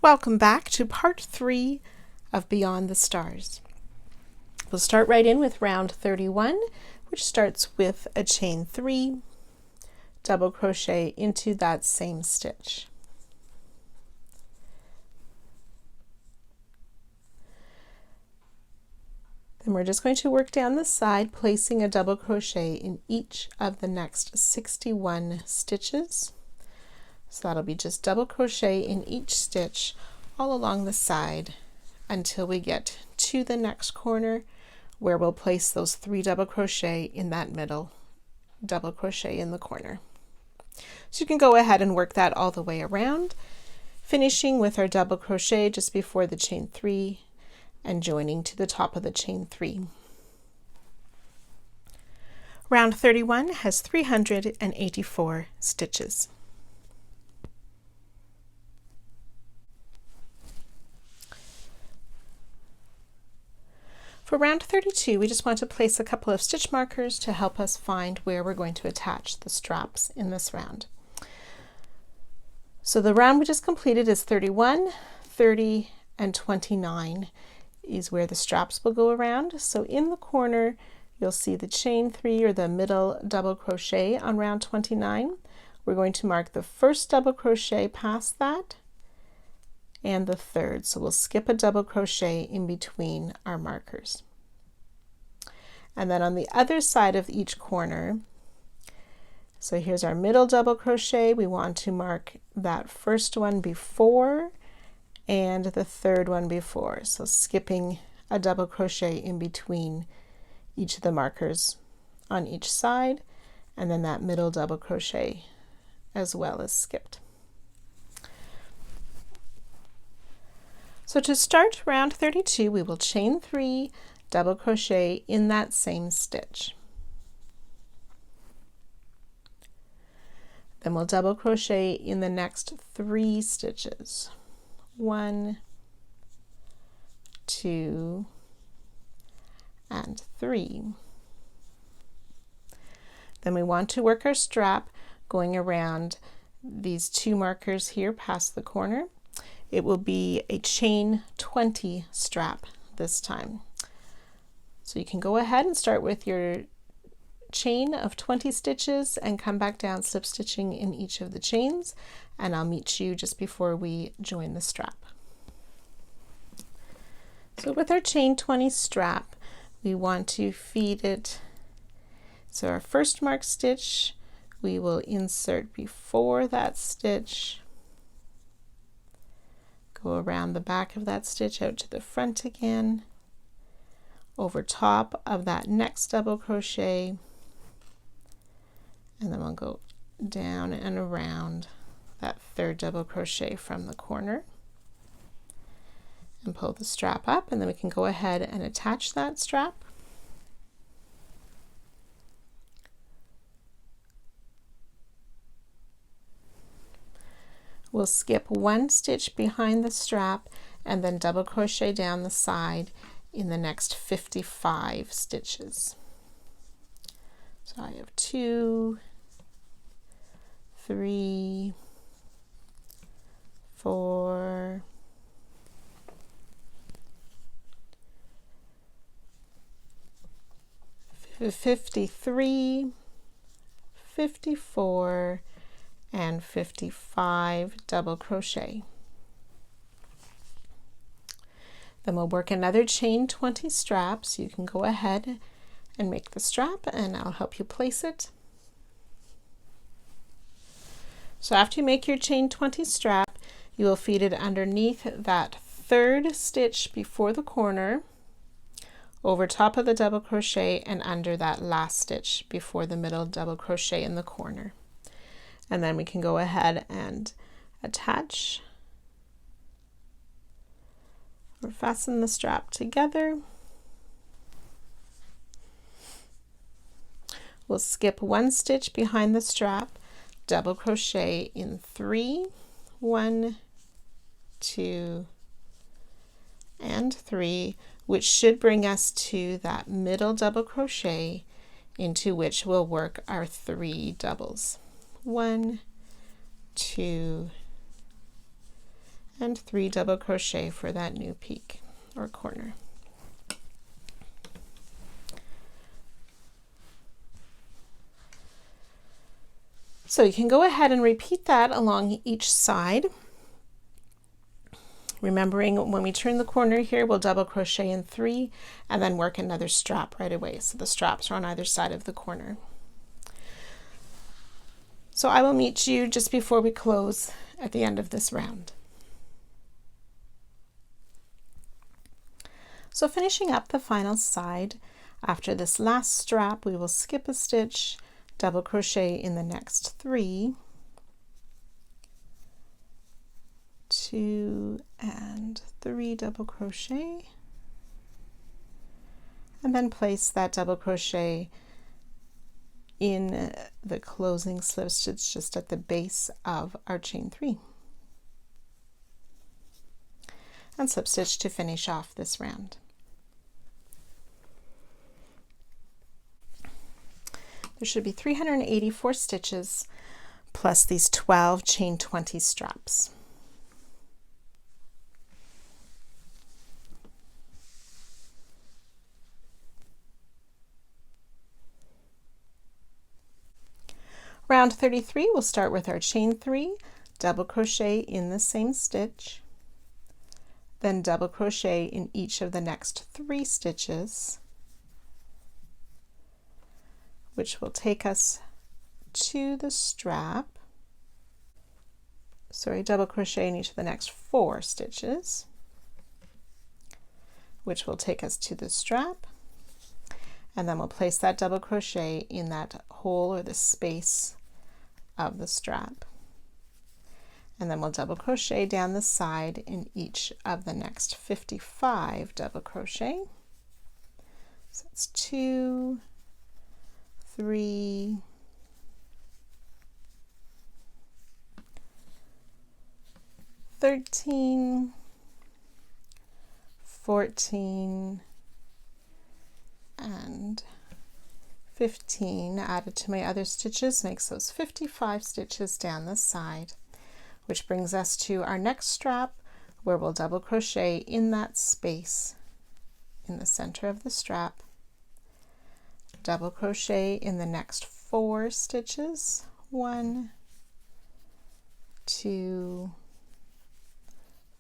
Welcome back to part 3 of Beyond the Stars. We'll start right in with round 31, which starts with a chain 3, double crochet into that same stitch. Then we're just going to work down the side, placing a double crochet in each of the next 61 stitches. So that'll be just double crochet in each stitch all along the side until we get to the next corner, where we'll place those 3 double crochet in that middle double crochet in the corner. So you can go ahead and work that all the way around, finishing with our double crochet just before the chain 3 and joining to the top of the chain 3. Round 31 has 384 stitches. For round 32, we just want to place a couple of stitch markers to help us find where we're going to attach the straps in this round. So the round we just completed is 31, 30, and 29 is where the straps will go around. So in the corner, you'll see the chain 3 or the middle double crochet on round 29. We're going to mark the first double crochet past that and the third, so we'll skip a double crochet in between our markers. And then on the other side of each corner, so here's our middle double crochet, we want to mark that first one before and the third one before, so skipping a double crochet in between each of the markers on each side, and then that middle double crochet as well as skipped. So to start round 32, we will chain 3, double crochet in that same stitch. Then we'll double crochet in the next 3 stitches. 1, 2, and 3. Then we want to work our strap going around these 2 markers here past the corner. It will be a chain 20 strap this time. So you can go ahead and start with your chain of 20 stitches and come back down slip stitching in each of the chains, and I'll meet you just before we join the strap. So with our chain 20 strap, we want to feed it. So our first marked stitch, we will insert before that stitch, go around the back of that stitch out to the front again, over top of that next double crochet, and then we'll go down and around that third double crochet from the corner and pull the strap up, and then we can go ahead and attach that strap. We'll skip 1 stitch behind the strap and then double crochet down the side in the next 55 stitches. So I have 2, 3, 4, 53, 54, and 55 double crochet. Then we'll work another chain 20 straps. You can go ahead and make the strap and I'll help you place it. So after you make your chain 20 strap, you will feed it underneath that third stitch before the corner, over top of the double crochet, and under that last stitch before the middle double crochet in the corner. And then we can go ahead and attach or fasten the strap together. We'll skip 1 stitch behind the strap, double crochet in 3, 1, 2, and 3, which should bring us to that middle double crochet into which we'll work our 3 doubles. 1, 2, and 3 double crochet for that new peak or corner. So you can go ahead and repeat that along each side. Remembering when we turn the corner here, we'll double crochet in 3 and then work another strap right away. So the straps are on either side of the corner. So I will meet you just before we close at the end of this round. So finishing up the final side, after this last strap, we will skip a stitch, double crochet in the next 3, 2 and 3 double crochet, and then place that double crochet in the closing slip stitch just at the base of our chain 3, and slip stitch to finish off this round. There should be 384 stitches plus these 12 chain 20 straps. Round 33, we'll start with our chain 3, double crochet in the same stitch, then double crochet in each of the next 3 stitches, which will take us to the strap. Sorry, double crochet in each of the next 4 stitches, which will take us to the strap, and then we'll place that double crochet in that hole or the space of the strap, and then we'll double crochet down the side in each of the next 55 double crochet. So it's 2, 3, 13, 14, and 15 added to my other stitches makes those 55 stitches down the side, which brings us to our next strap, where we'll double crochet in that space in the center of the strap, double crochet in the next 4 stitches, 1, 2,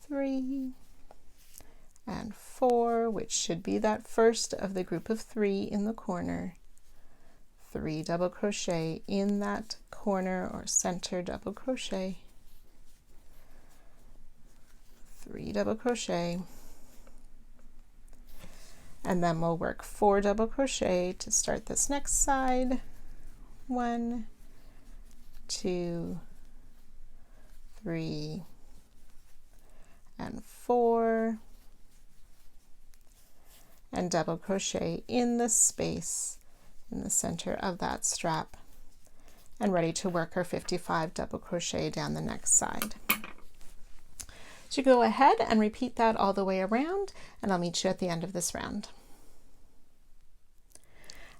3, and 4, which should be that first of the group of 3 in the corner, 3 double crochet in that corner or center double crochet, 3 double crochet, and then we'll work 4 double crochet to start this next side, 1, 2, 3, and 4, and double crochet in the space in the center of that strap, and ready to work our 55 double crochet down the next side. So go ahead and repeat that all the way around, and I'll meet you at the end of this round.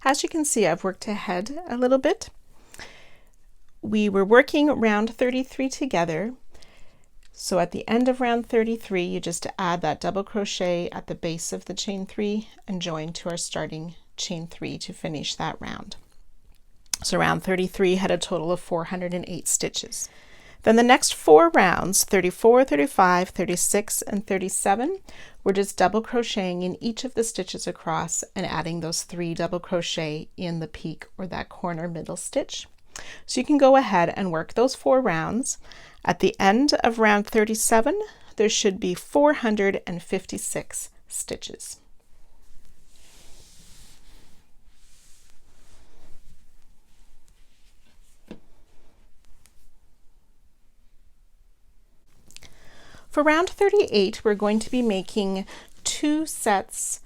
As you can see, I've worked ahead a little bit. We were working round 33 together, so at the end of round 33 you just add that double crochet at the base of the chain 3 and join to our starting chain 3 to finish that round. So round 33 had a total of 408 stitches. Then the next 4 rounds, 34, 35, 36, and 37, we're just double crocheting in each of the stitches across and adding those 3 double crochet in the peak or that corner middle stitch. So you can go ahead and work those 4 rounds. At the end of round 37, there should be 456 stitches. For round 38, we're going to be making 2 sets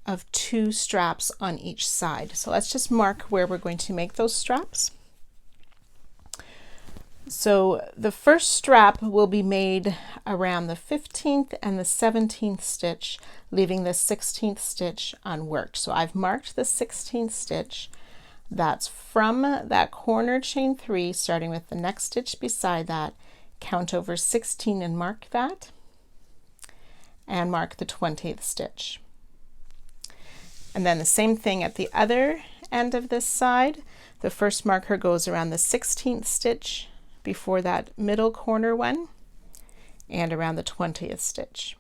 of 2 straps on each side. So let's just mark where we're going to make those straps. So the first strap will be made around the 15th and the 17th stitch, leaving the 16th stitch unworked. So I've marked the 16th stitch. That's from that corner chain 3, starting with the next stitch beside that, count over 16 and mark that, and mark the 20th stitch. And then the same thing at the other end of this side. The first marker goes around the 16th stitch before that middle corner one, and around the 20th stitch.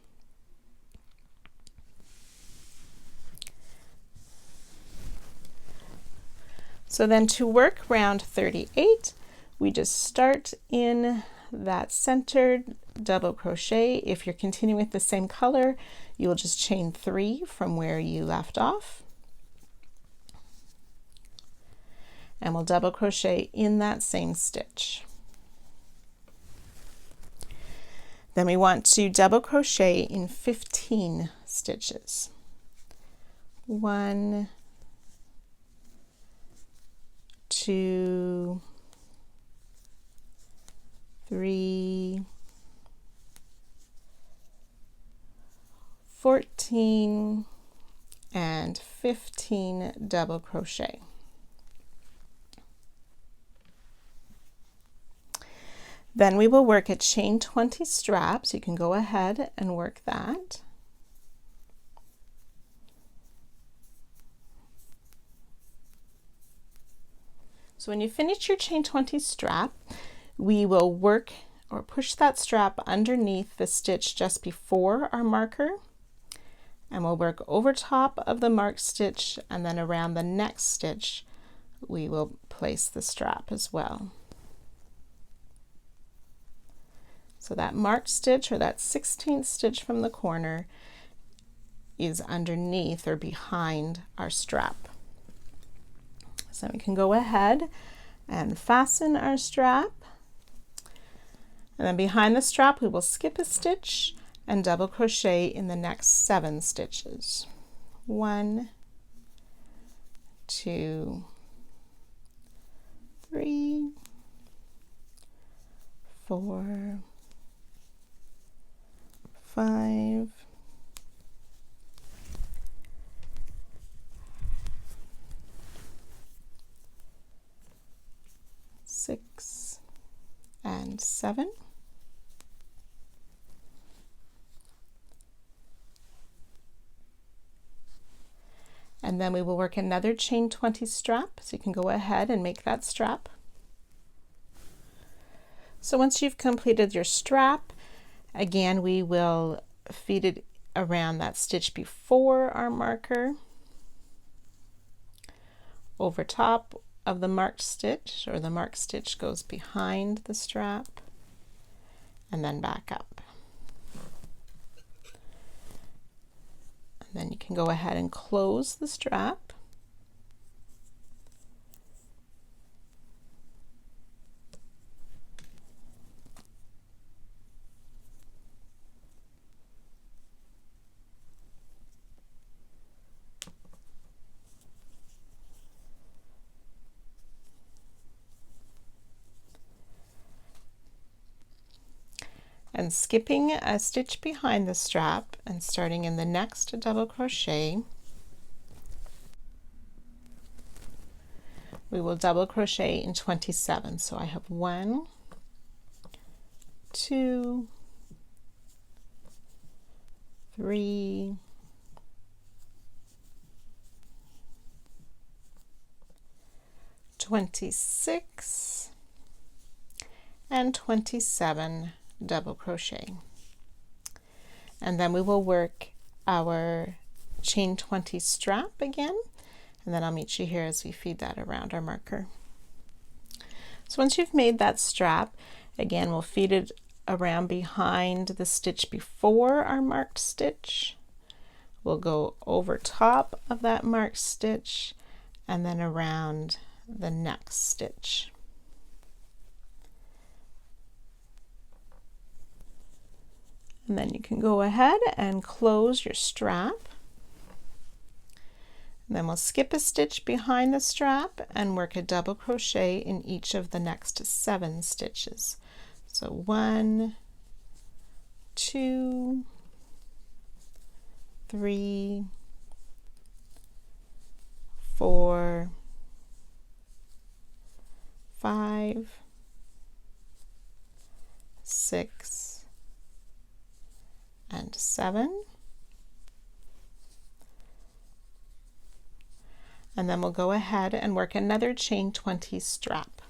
So then to work round 38, we just start in that centered double crochet. If you're continuing with the same color, you will just chain 3 from where you left off. And we'll double crochet in that same stitch. Then we want to double crochet in 15 stitches. 1, 2, 3, 14, and 15 double crochet. Then we will work a chain 20 straps. You can go ahead and work that. So when you finish your chain 20 strap, we will work or push that strap underneath the stitch just before our marker, and we'll work over top of the marked stitch, and then around the next stitch we will place the strap as well. So that marked stitch, or that 16th stitch from the corner, is underneath or behind our strap. So we can go ahead and fasten our strap, and then behind the strap we will skip a stitch and double crochet in the next 7 stitches. 1, 2, 3, 4, 5, 6, and 7. And then we will work another chain 20 strap, so you can go ahead and make that strap. So once you've completed your strap, again we will feed it around that stitch before our marker, over top of the marked stitch, or the marked stitch goes behind the strap, and then back up. And then you can go ahead and close the strap. And skipping a stitch behind the strap and starting in the next double crochet, we will double crochet in 27. So I have 1, 2, 3, 26, and 27 double crochet. And then we will work our chain 20 strap again, and then I'll meet you here as we feed that around our marker. So once you've made that strap, again we'll feed it around behind the stitch before our marked stitch. We'll go over top of that marked stitch and then around the next stitch. And then you can go ahead and close your strap. And then we'll skip a stitch behind the strap and work a double crochet in each of the next 7 stitches. So 1, 2, 3, 4, 5, 7, and then we'll go ahead and work another chain 20 strap.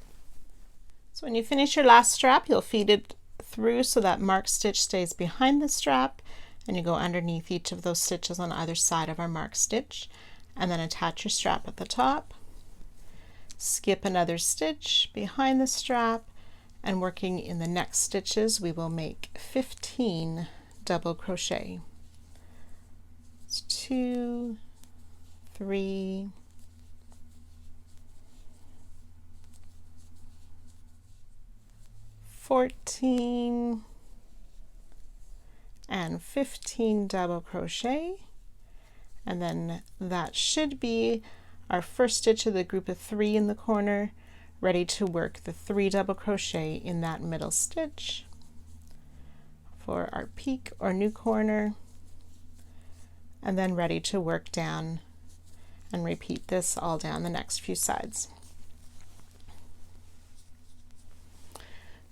So when you finish your last strap, you'll feed it through so that marked stitch stays behind the strap, and you go underneath each of those stitches on either side of our marked stitch, and then attach your strap at the top, skip another stitch behind the strap, and working in the next stitches we will make 15 double crochet. It's 2, 3, 14 and 15 double crochet, and then that should be our first stitch of the group of 3 in the corner, ready to work the 3 double crochet in that middle stitch for our peak or new corner, and then ready to work down and repeat this all down the next few sides.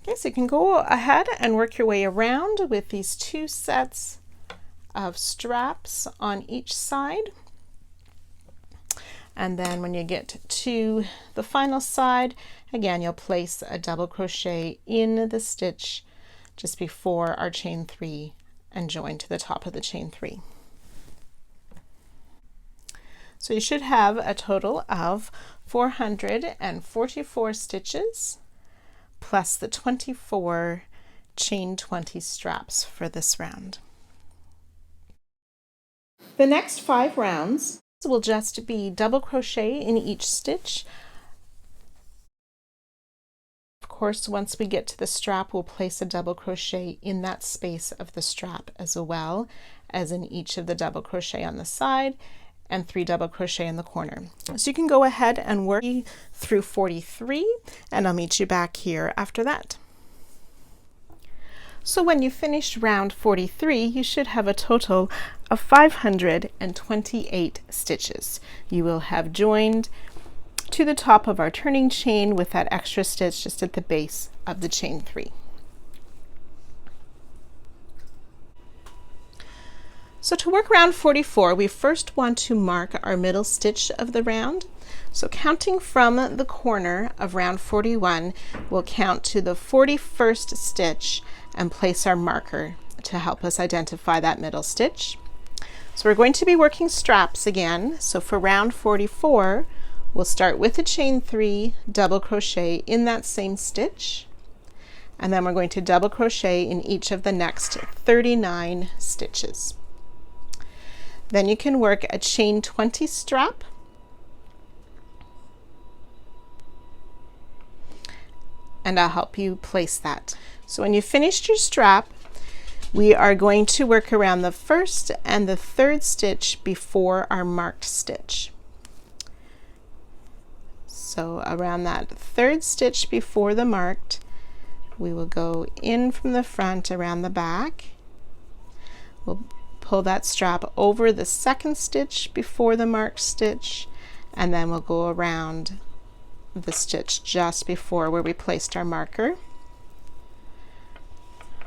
Okay, so you can go ahead and work your way around with these 2 sets of straps on each side. And then when you get to the final side, again, you'll place a double crochet in the stitch just before our chain 3 and join to the top of the chain 3. So you should have a total of 444 stitches plus the 24 chain 20 straps for this round. The next 5 rounds will just be double crochet in each stitch. Of course, once we get to the strap, we'll place a double crochet in that space of the strap as well as in each of the double crochet on the side, and 3 double crochet in the corner. So you can go ahead and work through 43, and I'll meet you back here after that. So when you finish round 43, you should have a total of 528 stitches. You will have joined to the top of our turning chain with that extra stitch just at the base of the chain 3. So to work round 44, we first want to mark our middle stitch of the round. So counting from the corner of round 41, we'll count to the 41st stitch and place our marker to help us identify that middle stitch. So we're going to be working straps again. So for round 44, we'll start with a chain 3, double crochet in that same stitch, and then we're going to double crochet in each of the next 39 stitches. Then you can work a chain 20 strap, and I'll help you place that. So when you finished your strap, we are going to work around the 1st and the 3rd stitch before our marked stitch. So around that 3rd stitch before the marked, we will go in from the front around the back. We'll pull that strap over the 2nd stitch before the marked stitch, and then we'll go around the stitch just before where we placed our marker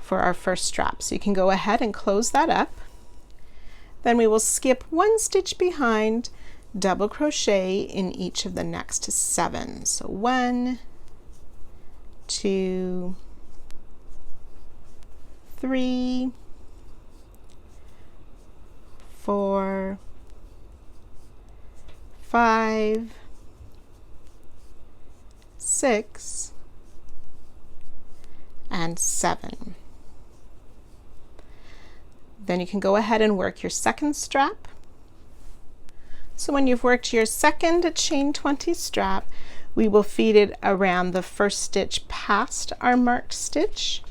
for our first strap. So you can go ahead and close that up. Then we will skip 1 stitch behind, double crochet in each of the next 7. So 1, 2, 3, 4, 5, 6, and 7. Then you can go ahead and work your 2nd strap. So when you've worked your 2nd chain 20 strap, we will feed it around the 1st stitch past our marked stitch,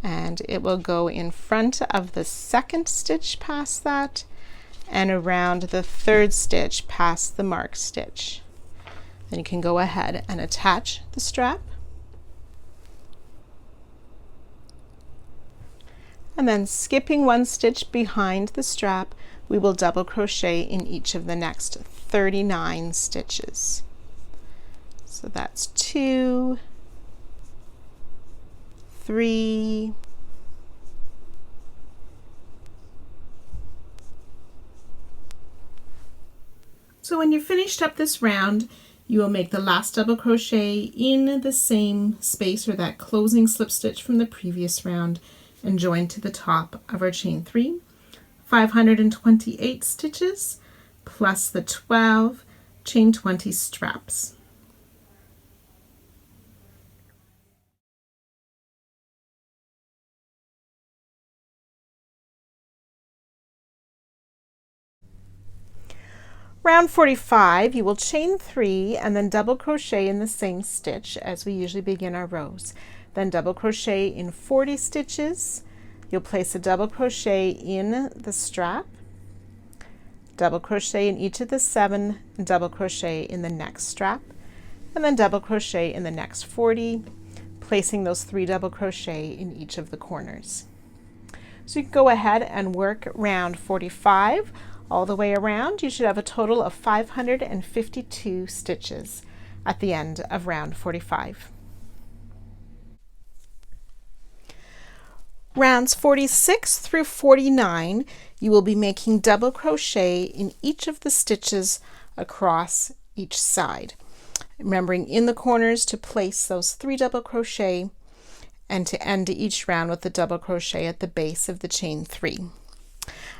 and it will go in front of the 2nd stitch past that and around the 3rd stitch past the marked stitch. Then you can go ahead and attach the strap, and then skipping 1 stitch behind the strap, we will double crochet in each of the next 39 stitches. So that's 2, 3, so when you've finished up this round, you will make the last double crochet in the same space or that closing slip stitch from the previous round and join to the top of our chain 3, 528 stitches plus the 12 chain 20 straps. Round 45, you will chain 3 and then double crochet in the same stitch as we usually begin our rows. Then double crochet in 40 stitches. You'll place a double crochet in the strap, double crochet in each of the 7, and double crochet in the next strap, and then double crochet in the next 40, placing those 3 double crochet in each of the corners. So you can go ahead and work round 45 all the way around. You should have a total of 552 stitches at the end of round 45. Rounds 46 through 49, you will be making double crochet in each of the stitches across each side. Remembering in the corners to place those 3 double crochet and to end each round with a double crochet at the base of the chain 3.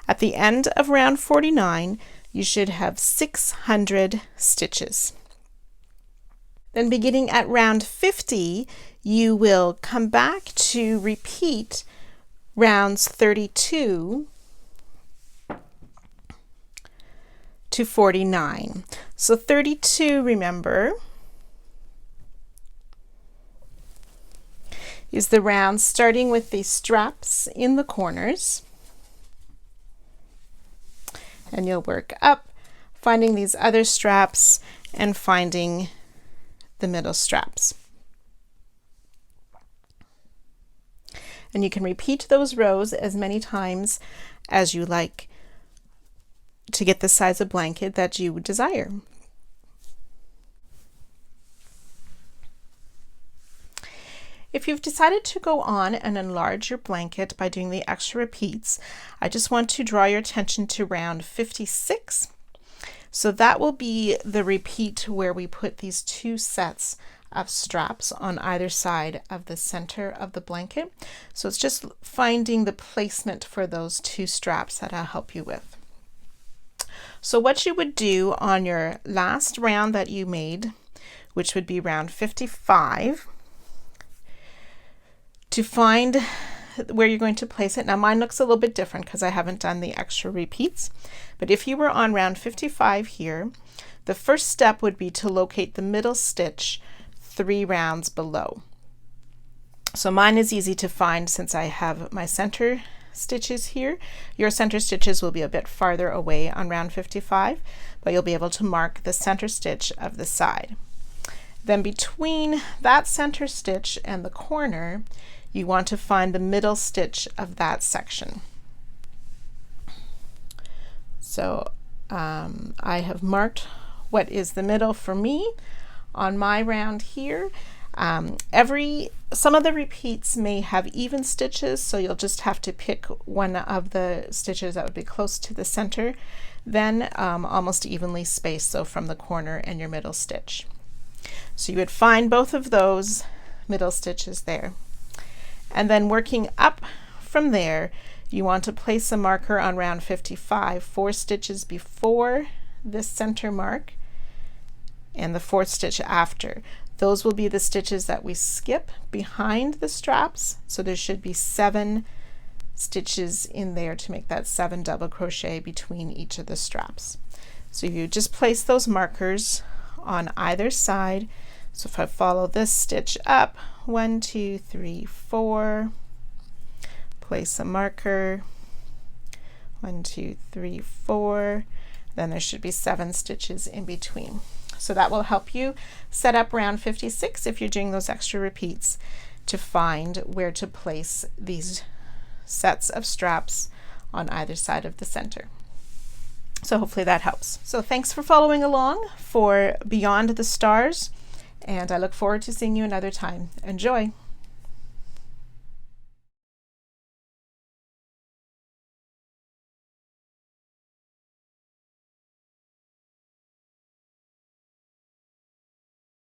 At the end of round 49, you should have 600 stitches. Then beginning at round 50, you will come back to repeat rounds 32 to 49. So 32, remember, is the round starting with the straps in the corners. And you'll work up, finding these other straps and finding the middle straps. And you can repeat those rows as many times as you like to get the size of blanket that you desire. If you've decided to go on and enlarge your blanket by doing the extra repeats, I just want to draw your attention to round 56. So that will be the repeat where we put these 2 sets of straps on either side of the center of the blanket. So it's just finding the placement for those 2 straps that I'll help you with. So what you would do on your last round that you made, which would be round 55, to find where you're going to place it. Now mine looks a little bit different because I haven't done the extra repeats, but if you were on round 55 here, the first step would be to locate the middle stitch 3 rounds below. So mine is easy to find since I have my center stitches here. Your center stitches will be a bit farther away on round 55, but you'll be able to mark the center stitch of the side. Then between that center stitch and the corner, you want to find the middle stitch of that section. So I have marked what is the middle for me on my round here. Some of the repeats may have even stitches, so you'll just have to pick one of the stitches that would be close to the center, then almost evenly spaced, so from the corner and your middle stitch. So you would find both of those middle stitches there. And then working up from there, you want to place a marker on round 55, 4 stitches before this center mark and the 4th stitch after. Those will be the stitches that we skip behind the straps. So there should be 7 stitches in there to make that 7 double crochet between each of the straps. So you just place those markers on either side. So if I follow this stitch up, 1, 2, 3, 4, place a marker, 1, 2, 3, 4, then there should be 7 stitches in between. So that will help you set up round 56 if you're doing those extra repeats to find where to place these sets of straps on either side of the center. So hopefully that helps. So thanks for following along for Beyond the Stars, and I look forward to seeing you another time. Enjoy!